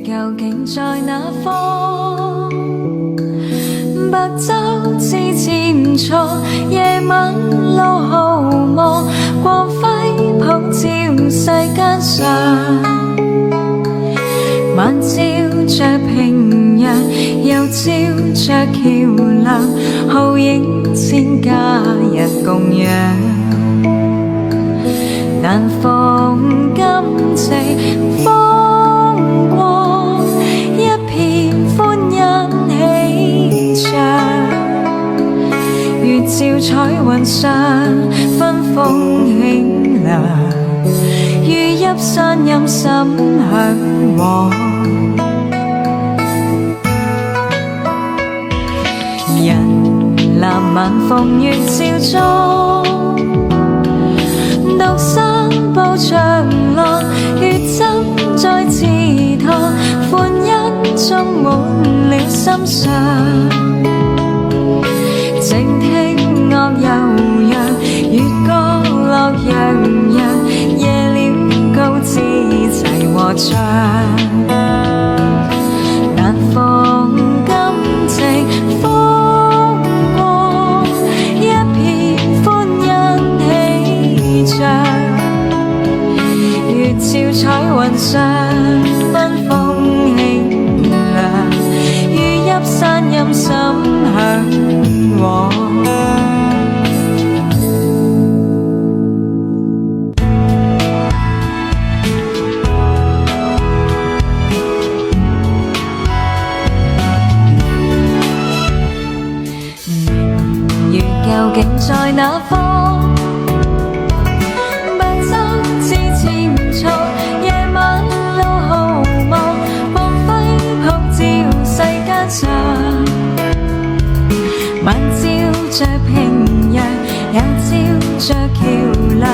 究竟在哪方？白晝自潛錯，夜晚路毫無光輝普照世間上。晚照着平陽，又照着橋梁，浩影千家日共養。難逢今夕風光，一片歡欣喜暢。月照彩雲上，分風輕涼，如入山陰心向往。人藍晚風月照中，獨身步長廊，月針在自托，歡欣充滿了心上。靜聽樂悠揚，月光樂洋洋，夜了高知齊和唱。難逢今夕風光，一片歡欣喜暢。月照彩雲上，分風輕涼，如入山陰心向往。明月究竟在哪方？白晝自潛錯，夜晚路毫無光輝普照世間上。晚照着平陽，也照着橋梁，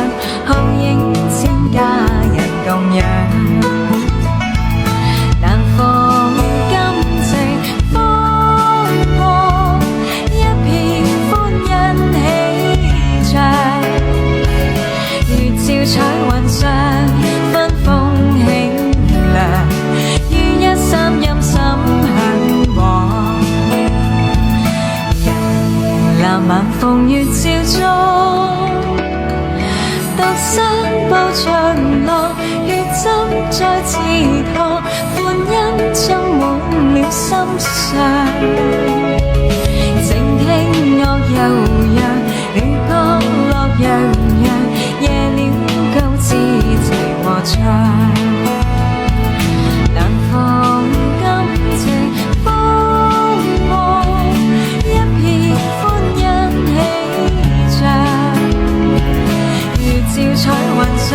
浩影千家人共養。難逢今夕風光，一片歡欣喜暢。月照彩雲上，分風輕涼，於一三陰心向往。藍晚風月照中，獨身步長廊，月針在自托，歡欣充滿了心上。靜聽樂悠揚，月光樂洋洋，夜了高知齊和唱。難逢今夕風光，一片歡欣喜暢。月照彩雲上，